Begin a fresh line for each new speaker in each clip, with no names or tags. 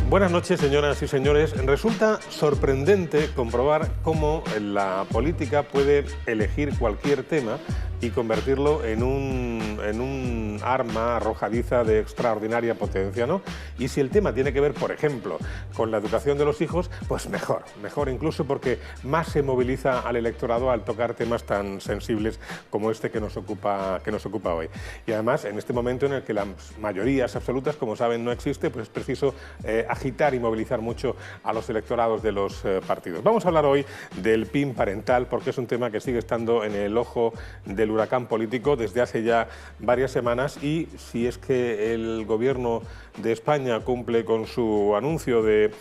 Buenas noches, señoras y señores. Resulta sorprendente comprobar cómo la política puede elegir cualquier tema y convertirlo en un arma arrojadiza de extraordinaria potencia, ¿no? Y si el tema tiene que ver, por ejemplo, con la educación de los hijos, pues mejor incluso, porque más se moviliza al electorado al tocar temas tan sensibles como este que nos ocupa hoy. Y además, en este momento en el que las mayorías absolutas, como saben, no existe, pues es preciso agitar y movilizar mucho a los electorados de los partidos. Vamos a hablar hoy del PIN parental, porque es un tema que sigue estando en el ojo del huracán político desde hace ya varias semanas, y si es que el Gobierno de España cumple con su anuncio de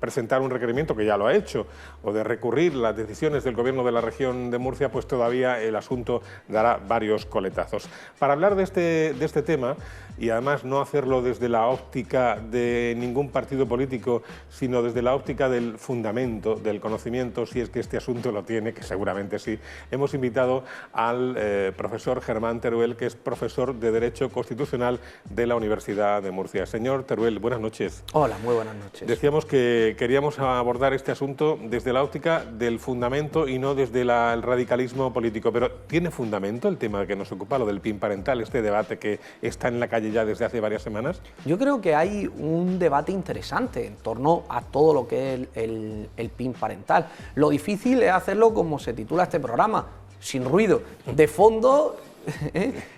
presentar un requerimiento, que ya lo ha hecho, o de recurrir las decisiones del Gobierno de la región de Murcia, pues todavía el asunto dará varios coletazos. Para hablar de este tema, y además no hacerlo desde la óptica de ningún partido político, sino desde la óptica del fundamento, del conocimiento, si es que este asunto lo tiene, que seguramente sí, hemos invitado al profesor Germán Teruel, que es profesor de Derecho Constitucional de la Universidad de Murcia. Señor Teruel, buenas noches.
Hola, muy buenas noches.
Decíamos que queríamos abordar este asunto desde la óptica del fundamento y no desde el radicalismo político, pero ¿tiene fundamento el tema que nos ocupa, lo del PIN parental, este debate que está en la calle ya desde hace varias semanas?
Yo creo que hay un debate interesante en torno a todo lo que es el PIN parental. Lo difícil es hacerlo como se titula este programa, sin ruido de fondo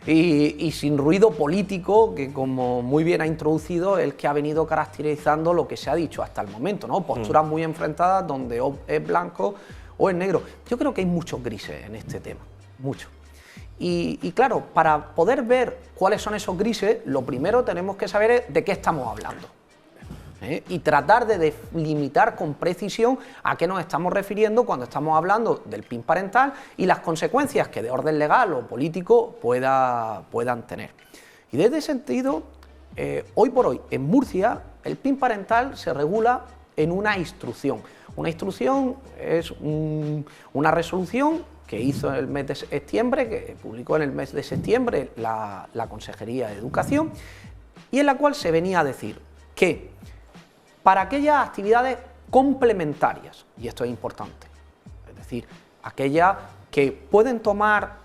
y sin ruido político, que como muy bien ha introducido, el que ha venido caracterizando lo que se ha dicho hasta el momento, ¿no? Posturas muy enfrentadas donde o es blanco o es negro. Yo creo que hay muchos grises en este tema, muchos. Y claro, para poder ver cuáles son esos grises, lo primero tenemos que saber de qué estamos hablando. Y tratar de delimitar con precisión a qué nos estamos refiriendo cuando estamos hablando del PIN parental y las consecuencias que de orden legal o político puedan tener. Y desde ese sentido, hoy por hoy en Murcia el PIN parental se regula en una instrucción. Una instrucción es una resolución que hizo en el mes de septiembre, que publicó en el mes de septiembre la Consejería de Educación, y en la cual se venía a decir que para aquellas actividades complementarias, y esto es importante, es decir, aquellas que pueden tomar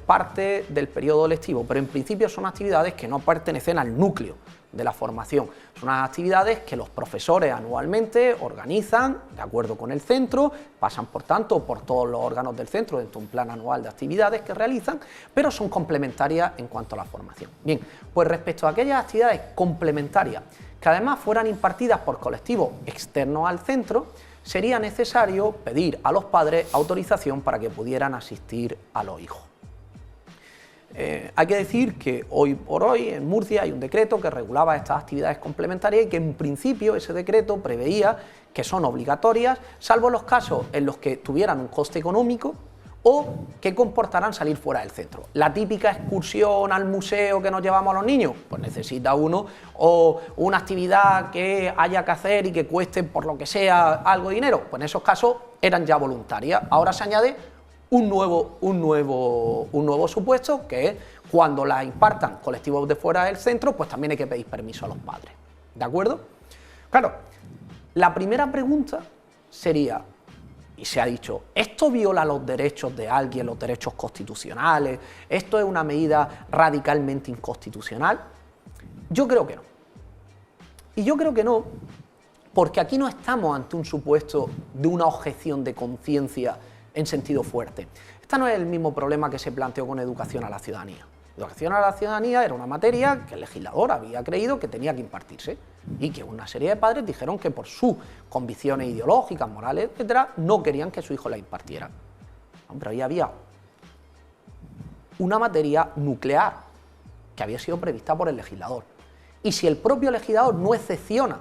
parte del periodo lectivo, pero en principio son actividades que no pertenecen al núcleo de la formación. Son unas actividades que los profesores anualmente organizan de acuerdo con el centro, pasan por tanto por todos los órganos del centro dentro de un plan anual de actividades que realizan, pero son complementarias en cuanto a la formación. Bien, pues respecto a aquellas actividades complementarias que además fueran impartidas por colectivos externos al centro, sería necesario pedir a los padres autorización para que pudieran asistir a los hijos. Hay que decir que hoy por hoy en Murcia hay un decreto que regulaba estas actividades complementarias y que en principio ese decreto preveía que son obligatorias, salvo los casos en los que tuvieran un coste económico o que comportaran salir fuera del centro. La típica excursión al museo que nos llevamos a los niños, pues necesita uno, o una actividad que haya que hacer y que cueste por lo que sea algo de dinero, pues en esos casos eran ya voluntarias. Ahora se añade un nuevo supuesto, que es cuando las impartan colectivos de fuera del centro, pues también hay que pedir permiso a los padres. ¿De acuerdo? Claro, la primera pregunta sería, y se ha dicho, ¿esto viola los derechos de alguien, los derechos constitucionales? ¿Esto es una medida radicalmente inconstitucional? Yo creo que no. Y yo creo que no, porque aquí no estamos ante un supuesto de una objeción de conciencia en sentido fuerte. Este no es el mismo problema que se planteó con educación a la ciudadanía. Educación a la ciudadanía era una materia que el legislador había creído que tenía que impartirse y que una serie de padres dijeron que por sus convicciones ideológicas, morales, etcétera, no querían que su hijo la impartiera. Pero ahí había una materia nuclear que había sido prevista por el legislador. Y si el propio legislador no excepciona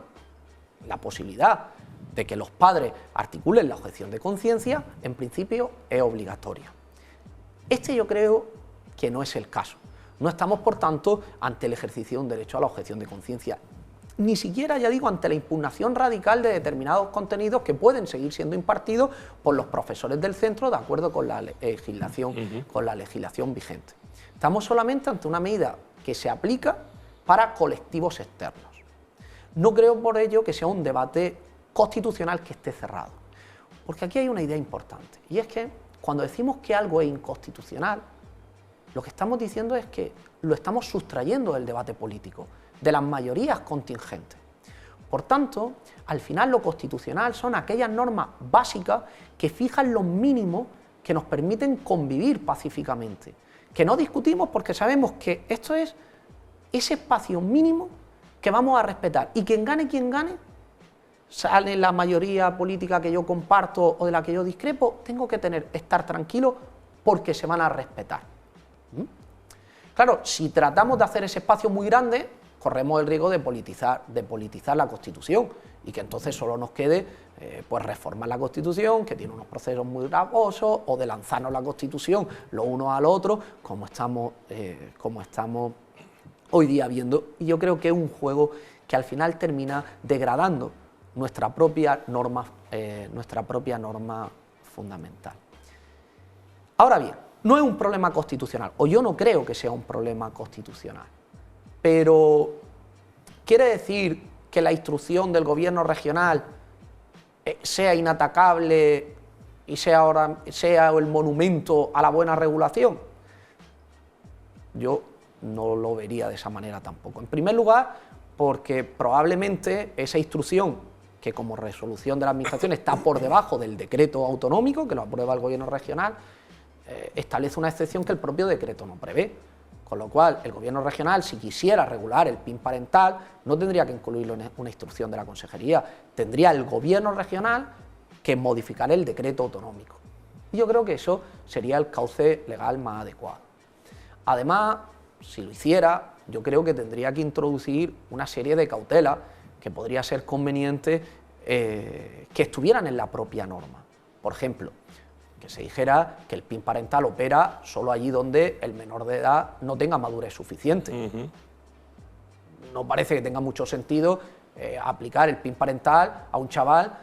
la posibilidad de que los padres articulen la objeción de conciencia, en principio es obligatoria. Yo creo que no es el caso. No estamos, por tanto, ante el ejercicio de un derecho a la objeción de conciencia. Ni siquiera, ya digo, ante la impugnación radical de determinados contenidos que pueden seguir siendo impartidos por los profesores del centro de acuerdo con la legislación vigente. Estamos solamente ante una medida que se aplica para colectivos externos. No creo por ello que sea un debate constitucional que esté cerrado, porque aquí hay una idea importante, y es que cuando decimos que algo es inconstitucional, lo que estamos diciendo es que lo estamos sustrayendo del debate político, de las mayorías contingentes. Por tanto, al final lo constitucional son aquellas normas básicas que fijan los mínimos que nos permiten convivir pacíficamente, que no discutimos porque sabemos que esto es ese espacio mínimo que vamos a respetar, y quien gane, sale la mayoría política que yo comparto o de la que yo discrepo, tengo que estar tranquilo porque se van a respetar. Claro, si tratamos de hacer ese espacio muy grande, corremos el riesgo de politizar la Constitución, y que entonces solo nos quede pues reformar la Constitución, que tiene unos procesos muy gravosos, o de lanzarnos la Constitución los unos al otro, como estamos hoy día viendo. Y yo creo que es un juego que al final termina degradando nuestra propia norma fundamental. Ahora bien, no es un problema constitucional, o yo no creo que sea un problema constitucional, pero ¿quiere decir que la instrucción del gobierno regional sea inatacable y sea el monumento a la buena regulación? Yo no lo vería de esa manera tampoco. En primer lugar, porque probablemente esa instrucción, que como resolución de la administración está por debajo del decreto autonómico, que lo aprueba el gobierno regional, establece una excepción que el propio decreto no prevé. Con lo cual, el gobierno regional, si quisiera regular el PIN parental, no tendría que incluirlo en una instrucción de la consejería, tendría el gobierno regional que modificar el decreto autonómico. Y yo creo que eso sería el cauce legal más adecuado. Además, si lo hiciera, yo creo que tendría que introducir una serie de cautelas que podría ser conveniente que estuvieran en la propia norma. Por ejemplo, que se dijera que el PIN parental opera solo allí donde el menor de edad no tenga madurez suficiente. No parece que tenga mucho sentido aplicar el PIN parental a un chaval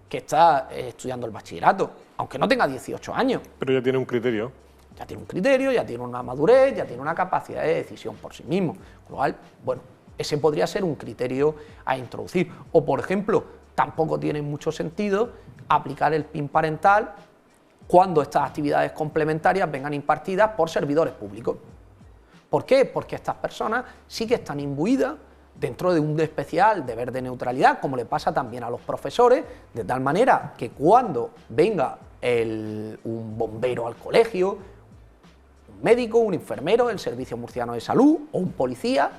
que está estudiando el bachillerato, aunque no tenga 18 años.
Pero ya tiene un criterio.
Ya tiene un criterio, ya tiene una madurez, ya tiene una capacidad de decisión por sí mismo. Con lo cual, bueno, ese podría ser un criterio a introducir. O, por ejemplo, tampoco tiene mucho sentido aplicar el PIN parental cuando estas actividades complementarias vengan impartidas por servidores públicos. ¿Por qué? Porque estas personas sí que están imbuidas dentro de un especial deber de neutralidad, como le pasa también a los profesores, de tal manera que cuando venga un bombero al colegio, un médico, un enfermero del Servicio Murciano de Salud o un policía,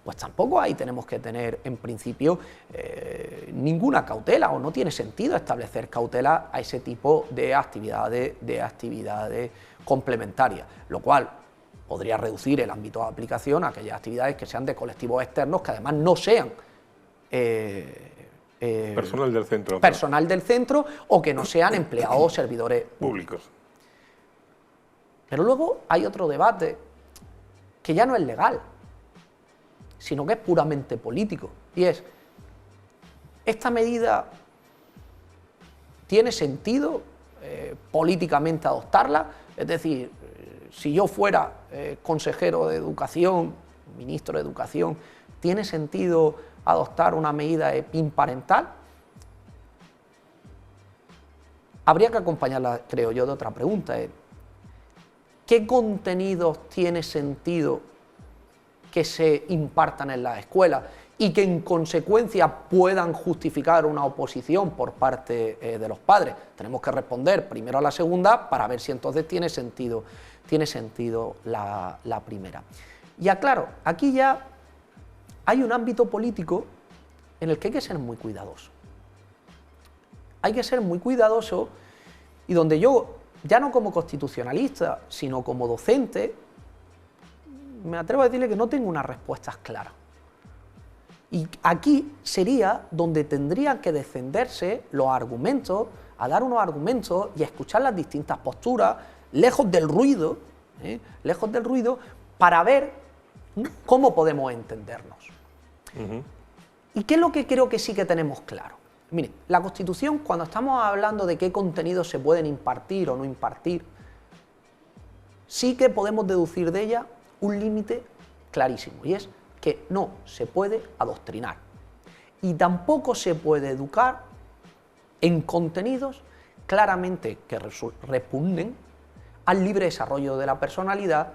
pues tampoco ahí tenemos que tener, en principio, ninguna cautela, o no tiene sentido establecer cautela a ese tipo de actividades complementarias, lo cual podría reducir el ámbito de aplicación a aquellas actividades que sean de colectivos externos, que además no sean
personal del centro.
Personal del centro, o que no sean empleados o servidores públicos. Pero luego hay otro debate que ya no es legal, sino que es puramente político, y es: ¿esta medida tiene sentido políticamente adoptarla? Es decir, si yo fuera consejero de Educación, ministro de Educación, ¿tiene sentido adoptar una medida de PIN parental? Habría que acompañarla, creo yo, de otra pregunta: ¿qué contenidos tiene sentido que se impartan en las escuelas y que en consecuencia puedan justificar una oposición por parte de los padres? Tenemos que responder primero a la segunda para ver si entonces tiene sentido la primera. Y aclaro, aquí ya hay un ámbito político en el que hay que ser muy cuidadoso. Hay que ser muy cuidadoso, y donde yo, ya no como constitucionalista, sino como docente, me atrevo a decirle que no tengo unas respuestas claras. Y aquí sería donde tendrían que defenderse los argumentos, a dar unos argumentos y a escuchar las distintas posturas, lejos del ruido, para ver cómo podemos entendernos. ¿Y qué es lo que creo que sí que tenemos claro? Miren, la Constitución, cuando estamos hablando de qué contenidos se pueden impartir o no impartir, sí que podemos deducir de ella un límite clarísimo, y es que no se puede adoctrinar y tampoco se puede educar en contenidos claramente que repugnen al libre desarrollo de la personalidad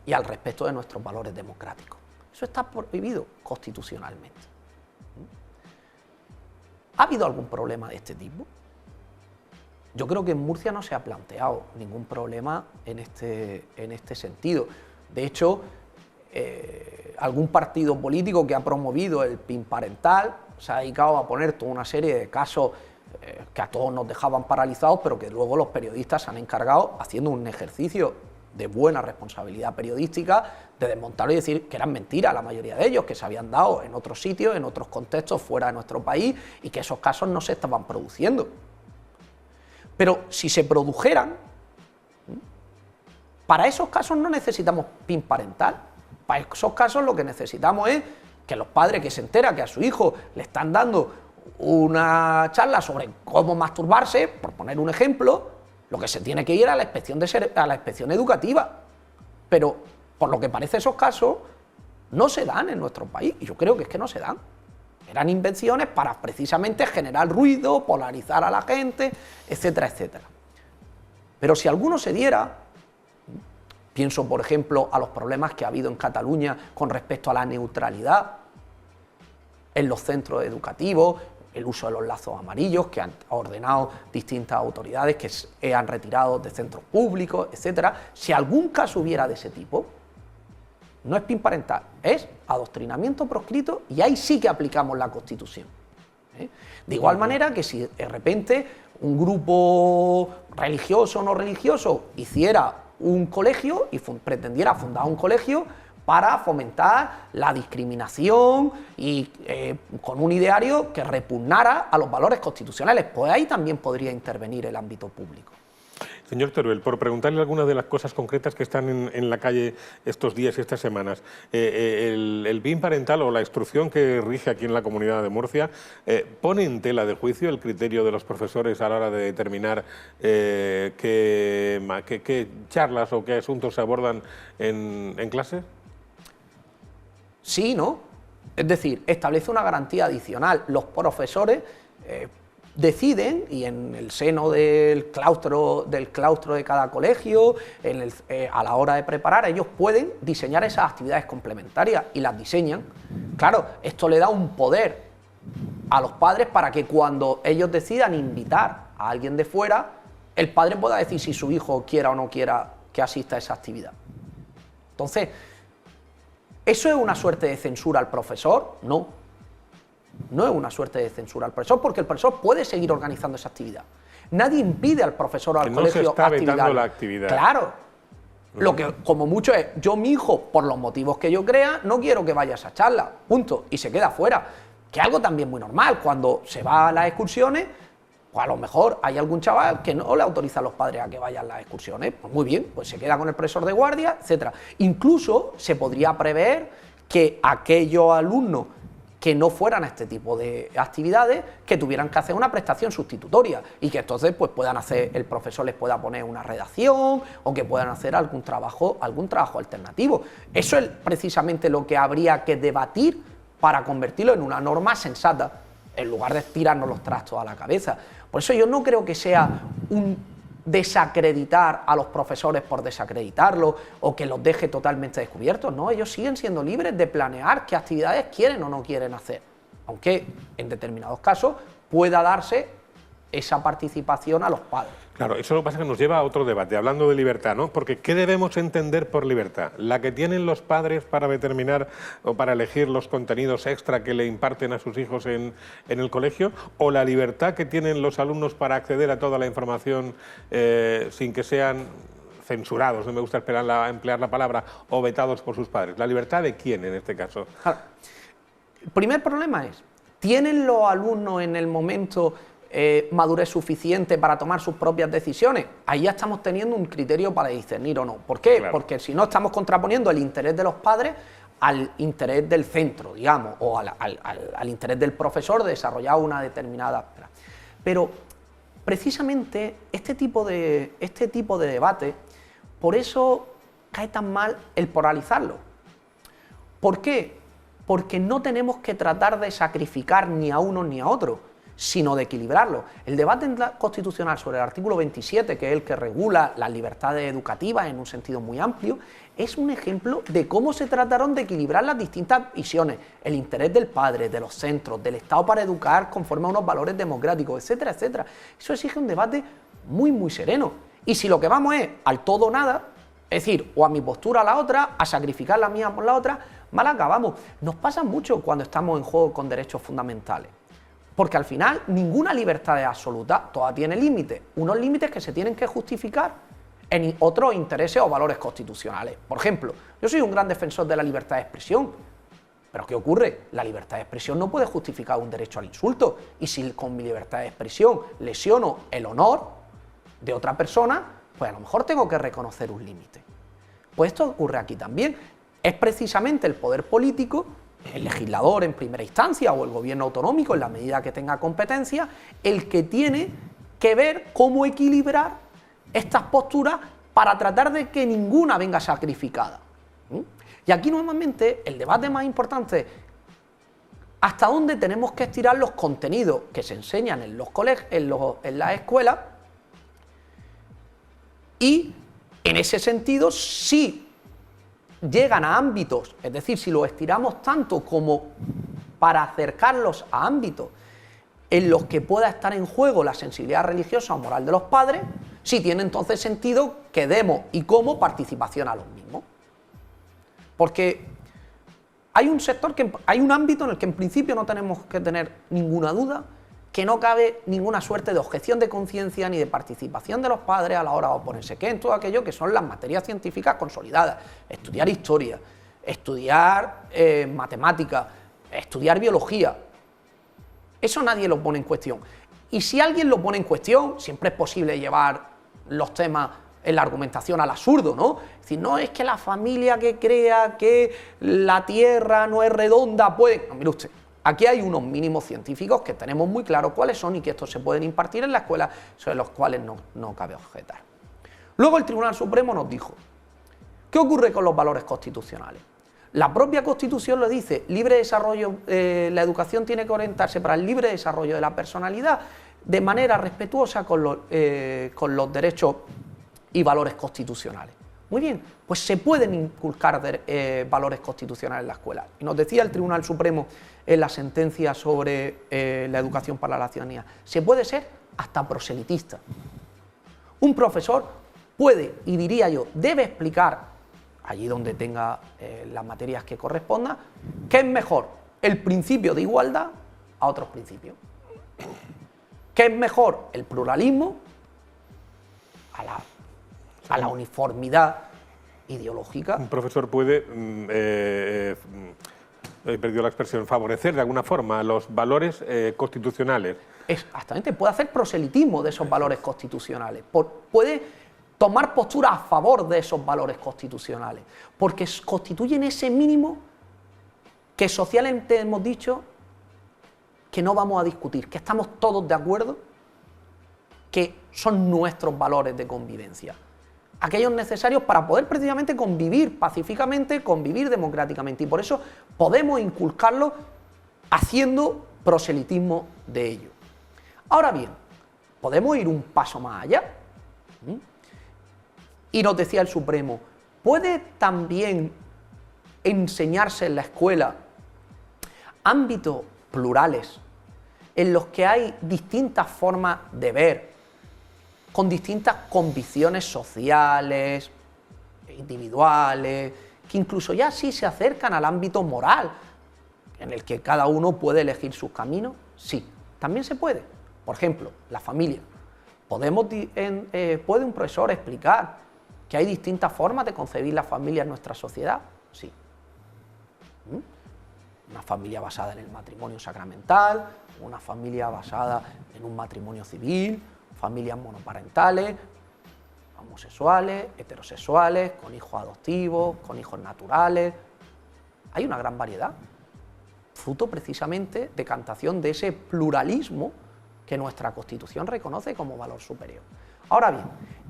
y al respeto de nuestros valores democráticos. Eso está prohibido constitucionalmente. ¿Ha habido algún problema de este tipo? Yo creo que en Murcia no se ha planteado ningún problema en este sentido. De hecho, algún partido político que ha promovido el PIN parental se ha dedicado a poner toda una serie de casos que a todos nos dejaban paralizados, pero que luego los periodistas se han encargado, haciendo un ejercicio de buena responsabilidad periodística, de desmontarlo y decir que eran mentiras la mayoría de ellos, que se habían dado en otros sitios, en otros contextos fuera de nuestro país y que esos casos no se estaban produciendo. Pero si se produjeran, para esos casos no necesitamos PIN parental. Para esos casos lo que necesitamos es que los padres que se enteran que a su hijo le están dando una charla sobre cómo masturbarse, por poner un ejemplo, lo que se tiene que ir a la inspección educativa. Pero por lo que parece esos casos no se dan en nuestro país, y yo creo que es que no se dan. Eran invenciones para precisamente generar ruido, polarizar a la gente, etcétera, etcétera. Pero si alguno se diera, pienso por ejemplo a los problemas que ha habido en Cataluña con respecto a la neutralidad en los centros educativos, el uso de los lazos amarillos que han ordenado distintas autoridades que se han retirado de centros públicos, etcétera. Si algún caso hubiera de ese tipo, no es PIN parental, es adoctrinamiento proscrito y ahí sí que aplicamos la Constitución. De igual manera que si de repente un grupo religioso o no religioso hiciera un colegio y pretendiera fundar un colegio para fomentar la discriminación y con un ideario que repugnara a los valores constitucionales, pues ahí también podría intervenir el ámbito público.
Señor Teruel, por preguntarle algunas de las cosas concretas que están en la calle estos días y estas semanas, el PIN parental o la instrucción que rige aquí en la Comunidad de Murcia, ¿pone en tela de juicio el criterio de los profesores a la hora de determinar qué charlas o qué asuntos se abordan en clase?
Sí, ¿no? Es decir, establece una garantía adicional. Los profesores deciden, y en el seno del claustro de cada colegio, a la hora de preparar, ellos pueden diseñar esas actividades complementarias y las diseñan. Claro, esto le da un poder a los padres para que cuando ellos decidan invitar a alguien de fuera, el padre pueda decir si su hijo quiera o no quiera que asista a esa actividad. Entonces, ¿eso es una suerte de censura al profesor? No. No es una suerte de censura al profesor, porque el profesor puede seguir organizando esa actividad. Nadie impide al profesor o al colegio
no se está vetando la actividad.
Claro. Lo que, como mucho es, yo, mi hijo, por los motivos que yo crea, no quiero que vaya a esa charla, punto, y se queda fuera. Que es algo también muy normal, cuando se va a las excursiones, pues a lo mejor hay algún chaval que no le autoriza a los padres a que vayan a las excursiones, pues muy bien, pues se queda con el profesor de guardia, etcétera. Incluso se podría prever que aquellos alumnos que no fueran a este tipo de actividades, que tuvieran que hacer una prestación sustitutoria y que entonces pues puedan hacer, el profesor les pueda poner una redacción o que puedan hacer algún trabajo alternativo. Eso es precisamente lo que habría que debatir para convertirlo en una norma sensata, en lugar de tirarnos los trastos a la cabeza. Por eso yo no creo que sea un desacreditar a los profesores por desacreditarlos o que los deje totalmente descubiertos. No, ellos siguen siendo libres de planear qué actividades quieren o no quieren hacer, aunque en determinados casos pueda darse esa participación a los padres.
Claro, eso lo que pasa es que nos lleva a otro debate, hablando de libertad, ¿no? Porque ¿qué debemos entender por libertad? ¿La que tienen los padres para determinar o para elegir los contenidos extra que le imparten a sus hijos en el colegio? ¿O la libertad que tienen los alumnos para acceder a toda la información sin que sean censurados, no me gusta emplear la palabra, o vetados por sus padres? ¿La libertad de quién en este caso?
Claro. El primer problema es, ¿tienen los alumnos en el momento madurez suficiente para tomar sus propias decisiones? Ahí ya estamos teniendo un criterio para discernir o no. ¿Por qué? Claro. Porque si no estamos contraponiendo el interés de los padres al interés del centro, digamos, o al interés del profesor de desarrollar una determinada... Pero precisamente este tipo de debate, por eso cae tan mal el polarizarlo. ¿Por qué? porque no tenemos que tratar de sacrificar ni a uno ni a otro, sino de equilibrarlo. El debate constitucional sobre el artículo 27, que es el que regula las libertades educativas en un sentido muy amplio, es un ejemplo de cómo se trataron de equilibrar las distintas visiones, el interés del padre, de los centros, del Estado para educar conforme a unos valores democráticos, etcétera, etcétera. Eso exige un debate muy, muy sereno. Y si lo que vamos es al todo o nada, es decir, o a mi postura a la otra, a sacrificar la mía por la otra, mal acabamos. Nos pasa mucho cuando estamos en juego con derechos fundamentales. Porque al final ninguna libertad es absoluta, toda tiene límites, unos límites que se tienen que justificar en otros intereses o valores constitucionales. Por ejemplo, yo soy un gran defensor de la libertad de expresión, pero ¿qué ocurre? La libertad de expresión no puede justificar un derecho al insulto, y si con mi libertad de expresión lesiono el honor de otra persona, pues a lo mejor tengo que reconocer un límite. Pues esto ocurre aquí también. Es precisamente el poder político, el legislador en primera instancia o el gobierno autonómico en la medida que tenga competencia, el que tiene que ver cómo equilibrar estas posturas para tratar de que ninguna venga sacrificada. Y aquí normalmente el debate más importante es hasta dónde tenemos que estirar los contenidos que se enseñan en los colegios, en las escuelas, y en ese sentido sí llegan a ámbitos, es decir, si los estiramos tanto como para acercarlos a ámbitos en los que pueda estar en juego la sensibilidad religiosa o moral de los padres, sí tiene entonces sentido que demos y cómo participación a los mismos. Porque hay un sector, hay un ámbito en el que en principio no tenemos que tener ninguna duda, que no cabe ninguna suerte de objeción de conciencia ni de participación de los padres a la hora de oponerse, que en todo aquello que son las materias científicas consolidadas, estudiar historia, estudiar matemática, estudiar biología. Eso nadie lo pone en cuestión. Y si alguien lo pone en cuestión, siempre es posible llevar los temas en la argumentación al absurdo, ¿no? Es decir, no es que la familia que crea que la Tierra no es redonda puede... No, mire usted, aquí hay unos mínimos científicos que tenemos muy claro cuáles son y que estos se pueden impartir en la escuela, sobre los cuales no cabe objetar. Luego el Tribunal Supremo nos dijo, ¿qué ocurre con los valores constitucionales? La propia Constitución lo dice, libre desarrollo, la educación tiene que orientarse para el libre desarrollo de la personalidad de manera respetuosa con los derechos y valores constitucionales. Muy bien, pues se pueden inculcar valores constitucionales en la escuela. Y nos decía el Tribunal Supremo en la sentencia sobre la educación para la ciudadanía, se puede ser hasta proselitista. Un profesor puede, y diría yo, debe explicar, allí donde tenga las materias que correspondan, qué es mejor, el principio de igualdad a otros principios. ¿Qué es mejor? El pluralismo a la uniformidad ideológica.
Un profesor puede, he perdido la expresión, favorecer de alguna forma los valores constitucionales.
Exactamente, puede hacer proselitismo de esos valores constitucionales, puede tomar postura a favor de esos valores constitucionales, porque constituyen ese mínimo que socialmente hemos dicho que no vamos a discutir, que estamos todos de acuerdo que son nuestros valores de convivencia, aquellos necesarios para poder precisamente convivir pacíficamente, convivir democráticamente, y por eso podemos inculcarlo haciendo proselitismo de ello. Ahora bien, podemos ir un paso más allá. Y nos decía el Supremo, ¿puede también enseñarse en la escuela ámbitos plurales en los que hay distintas formas de ver, con distintas convicciones sociales, individuales, que incluso ya sí se acercan al ámbito moral, en el que cada uno puede elegir sus caminos? Sí, también se puede. Por ejemplo, la familia. ¿Puede un profesor explicar que hay distintas formas de concebir la familia en nuestra sociedad? Sí. Una familia basada en el matrimonio sacramental, una familia basada en un matrimonio civil, familias monoparentales, homosexuales, heterosexuales, con hijos adoptivos, con hijos naturales. Hay una gran variedad, fruto precisamente de cantación de ese pluralismo que nuestra Constitución reconoce como valor superior. Ahora bien,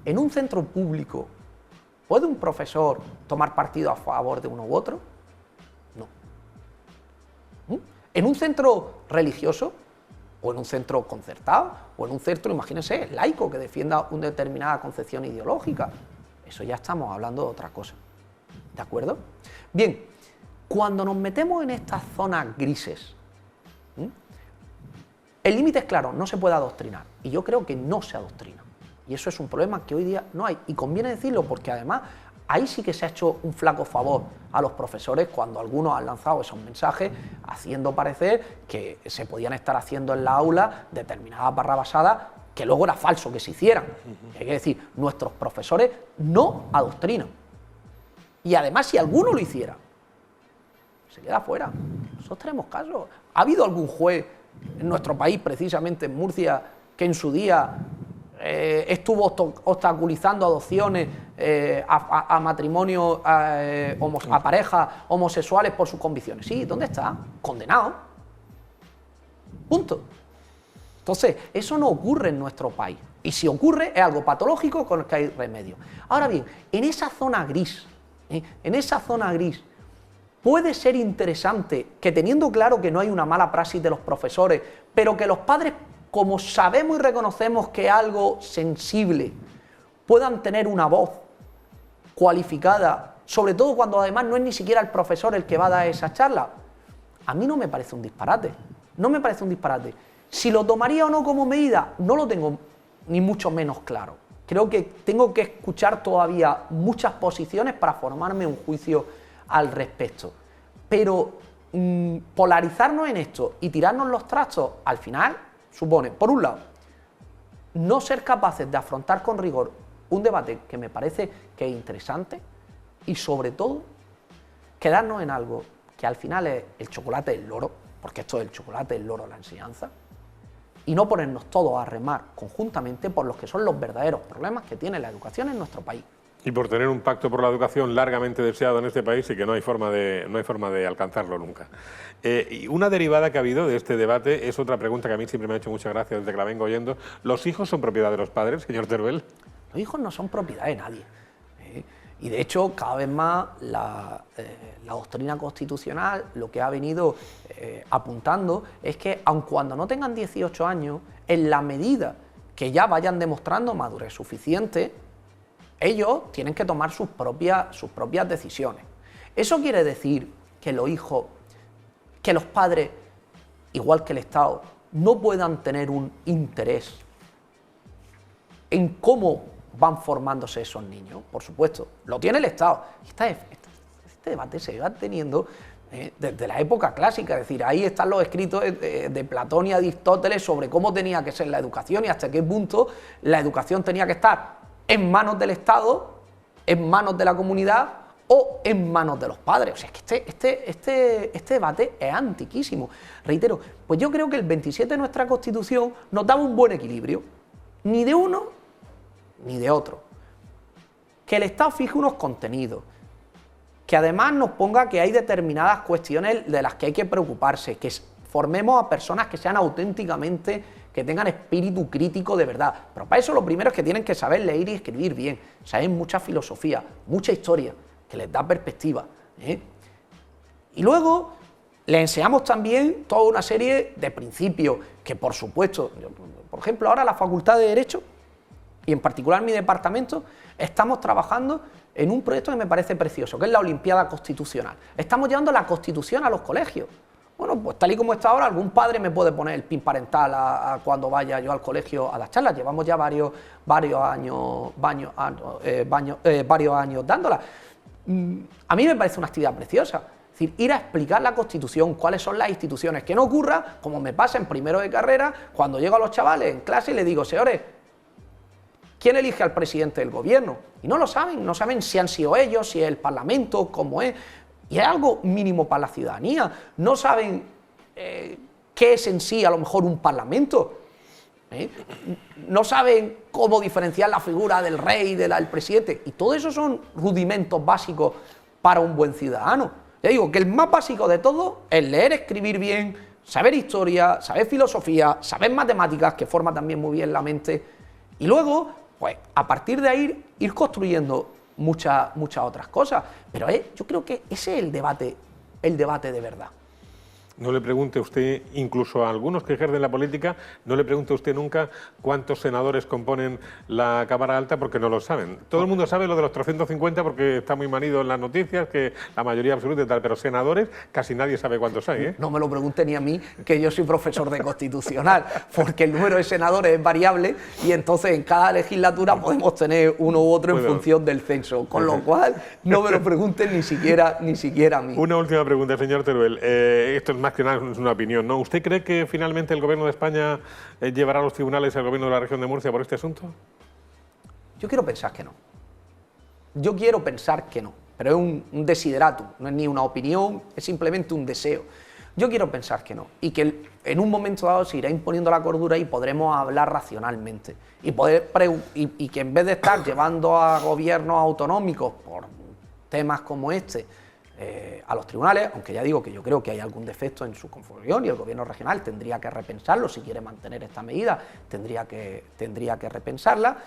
en un centro público, ¿puede un profesor tomar partido a favor de uno u otro? No. En un centro religioso, o en un centro concertado, o en un centro, imagínense, laico, que defienda una determinada concepción ideológica. Eso ya estamos hablando de otra cosa. ¿De acuerdo? Bien, cuando nos metemos en estas zonas grises, el límite es claro, no se puede adoctrinar. Y yo creo que no se adoctrina. Y eso es un problema que hoy día no hay. Y conviene decirlo porque además ahí sí que se ha hecho un flaco favor a los profesores cuando algunos han lanzado esos mensajes haciendo parecer que se podían estar haciendo en la aula determinadas barrabasadas que luego era falso que se hicieran. Hay que decir, nuestros profesores no adoctrinan. Y además, si alguno lo hiciera, se queda fuera. Nosotros tenemos casos. ¿Ha habido algún juez en nuestro país, precisamente en Murcia, que en su día estuvo obstaculizando adopciones a matrimonios, a parejas homosexuales por sus convicciones? Sí, ¿dónde está? Condenado. Punto. Entonces, eso no ocurre en nuestro país. Y si ocurre, es algo patológico con el que hay remedio. Ahora bien, en esa zona gris, puede ser interesante que, teniendo claro que no hay una mala praxis de los profesores, pero que los padres, como sabemos y reconocemos que es algo sensible, puedan tener una voz cualificada, sobre todo cuando además no es ni siquiera el profesor el que va a dar esa charla. A mí no me parece un disparate, no me parece un disparate. Si lo tomaría o no como medida, no lo tengo ni mucho menos claro. Creo que tengo que escuchar todavía muchas posiciones para formarme un juicio al respecto. Pero polarizarnos en esto y tirarnos los trastos, al final, supone, por un lado, no ser capaces de afrontar con rigor un debate que me parece que es interesante y, sobre todo, quedarnos en algo que al final es el chocolate del loro, porque esto es el chocolate del loro de la enseñanza, y no ponernos todos a remar conjuntamente por los que son los verdaderos problemas que tiene la educación en nuestro país.
Y por tener un pacto por la educación largamente deseado en este país y que no hay forma de alcanzarlo nunca. Y una derivada que ha habido de este debate es otra pregunta que a mí siempre me ha hecho mucha gracia desde que la vengo oyendo. ¿Los hijos son propiedad de los padres, señor Teruel?
Los hijos no son propiedad de nadie. Y de hecho, cada vez más la doctrina constitucional lo que ha venido apuntando es que, aun cuando no tengan 18 años, en la medida que ya vayan demostrando madurez suficiente, ellos tienen que tomar sus propias decisiones. Eso quiere decir que los hijos, que los padres, igual que el Estado, no puedan tener un interés en cómo van formándose esos niños. Por supuesto, lo tiene el Estado. Este debate se va teniendo desde la época clásica, es decir, ahí están los escritos de Platón y Aristóteles sobre cómo tenía que ser la educación y hasta qué punto la educación tenía que estar en manos del Estado, en manos de la comunidad o en manos de los padres. O sea, es que este debate es antiquísimo. Reitero, pues yo creo que el 27 de nuestra Constitución nos daba un buen equilibrio, ni de uno ni de otro. Que el Estado fije unos contenidos, que además nos ponga que hay determinadas cuestiones de las que hay que preocuparse, que formemos a personas que sean auténticamente, que tengan espíritu crítico de verdad. Pero para eso lo primero es que tienen que saber leer y escribir bien, saber mucha filosofía, mucha historia, que les da perspectiva. Y luego les enseñamos también toda una serie de principios que, por supuesto, por ejemplo, ahora la Facultad de Derecho, y en particular mi departamento, estamos trabajando en un proyecto que me parece precioso, que es la Olimpiada Constitucional. Estamos llevando la Constitución a los colegios. Bueno, pues tal y como está ahora, algún padre me puede poner el PIN parental a cuando vaya yo al colegio a las charlas. Llevamos ya varios años dándola. A mí me parece una actividad preciosa. Es decir, ir a explicar la Constitución, cuáles son las instituciones. Que no ocurra, como me pasa en primero de carrera, cuando llego a los chavales en clase y les digo, señores, ¿quién elige al presidente del gobierno? Y no lo saben, no saben si han sido ellos, si es el Parlamento, cómo es. Y es algo mínimo para la ciudadanía. No saben qué es en sí a lo mejor un Parlamento. No saben cómo diferenciar la figura del rey y del presidente. Y todo eso son rudimentos básicos para un buen ciudadano. Ya digo que el más básico de todo es leer, escribir bien, saber historia, saber filosofía, saber matemáticas, que forma también muy bien la mente. Y luego, pues a partir de ahí, ir construyendo muchas otras cosas. Pero yo creo que ese es el debate de verdad.
No le pregunte usted, incluso a algunos que ejercen la política, no le pregunte usted nunca cuántos senadores componen la Cámara Alta, porque no lo saben. Todo el mundo sabe lo de los 350 porque está muy manido en las noticias, que la mayoría absoluta y tal, pero senadores casi nadie sabe cuántos hay, ¿eh?
No me lo pregunte ni a mí, que yo soy profesor de Constitucional, porque el número de senadores es variable y entonces en cada legislatura podemos tener uno u otro en función del censo, con lo cual no me lo pregunten ni siquiera a mí.
Una última pregunta, señor Teruel. Esto es más que nada es una opinión, ¿no? ¿Usted cree que finalmente el Gobierno de España llevará a los tribunales al Gobierno de la región de Murcia por este asunto?
Yo quiero pensar que no. Yo quiero pensar que no, pero es un desideratum, no es ni una opinión, es simplemente un deseo. Yo quiero pensar que no, y que en un momento dado se irá imponiendo la cordura y podremos hablar racionalmente. Y que en vez de estar llevando a gobiernos autonómicos por temas como este, a los tribunales, aunque ya digo que yo creo que hay algún defecto en su configuración y el gobierno regional tendría que repensarlo, si quiere mantener esta medida tendría que repensarla,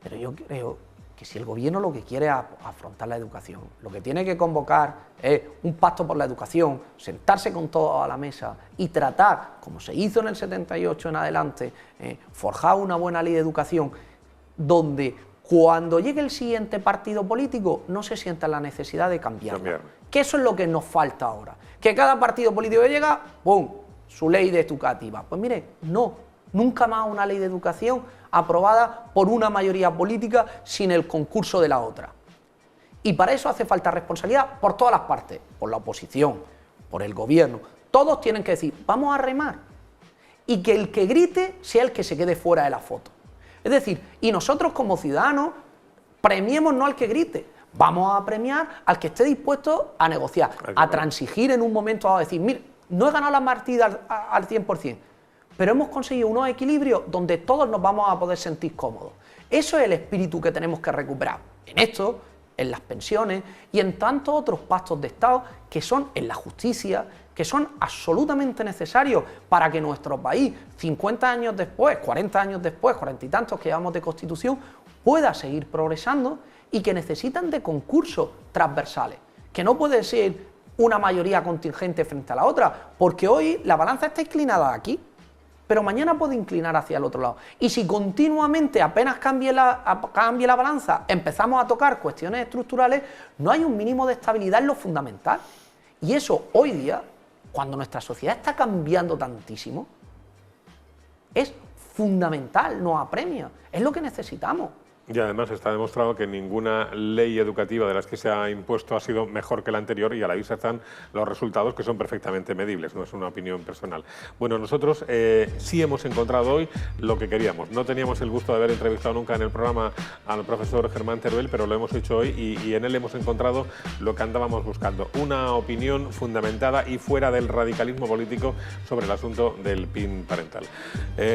pero yo creo que si el gobierno lo que quiere es afrontar la educación, lo que tiene que convocar es un pacto por la educación, sentarse con todos a la mesa y tratar, como se hizo en el 78 en adelante, forjar una buena ley de educación donde cuando llegue el siguiente partido político no se sienta la necesidad de cambiarla. Que eso es lo que nos falta ahora. Que cada partido político que llega, ¡pum!, su ley de educativa. Pues mire, no, nunca más una ley de educación aprobada por una mayoría política sin el concurso de la otra. Y para eso hace falta responsabilidad por todas las partes, por la oposición, por el gobierno. Todos tienen que decir, vamos a remar. Y que el que grite sea el que se quede fuera de la foto. Es decir, y nosotros como ciudadanos premiemos no al que grite, vamos a premiar al que esté dispuesto a negociar, a transigir en un momento dado, a decir, mire, no he ganado la partida al 100%, pero hemos conseguido unos equilibrios donde todos nos vamos a poder sentir cómodos. Eso es el espíritu que tenemos que recuperar en esto, en las pensiones y en tantos otros pactos de Estado que son en la justicia, que son absolutamente necesarios para que nuestro país, 50 años después, 40 años después, 40 y tantos que llevamos de Constitución, pueda seguir progresando y que necesitan de concursos transversales, que no puede ser una mayoría contingente frente a la otra, porque hoy la balanza está inclinada aquí, pero mañana puede inclinar hacia el otro lado. Y si continuamente, apenas cambie la balanza, empezamos a tocar cuestiones estructurales, no hay un mínimo de estabilidad en lo fundamental. Y eso hoy día, cuando nuestra sociedad está cambiando tantísimo, es fundamental, nos apremia, es lo que necesitamos.
Y además está demostrado que ninguna ley educativa de las que se ha impuesto ha sido mejor que la anterior y a la vista están los resultados que son perfectamente medibles, no es una opinión personal. Bueno, nosotros sí hemos encontrado hoy lo que queríamos. No teníamos el gusto de haber entrevistado nunca en el programa al profesor Germán Teruel, pero lo hemos hecho hoy y en él hemos encontrado lo que andábamos buscando, una opinión fundamentada y fuera del radicalismo político sobre el asunto del PIN parental.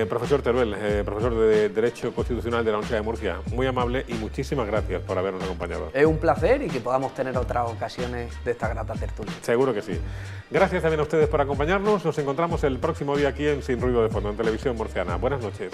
Profesor Teruel, profesor de Derecho Constitucional de la Universidad de Murcia, muy amable y muchísimas gracias por habernos acompañado.
Es un placer y que podamos tener otras ocasiones de esta grata tertulia.
Seguro que sí. Gracias también a ustedes por acompañarnos. Nos encontramos el próximo día aquí en Sin Ruido de Fondo, en Televisión Murciana. Buenas noches.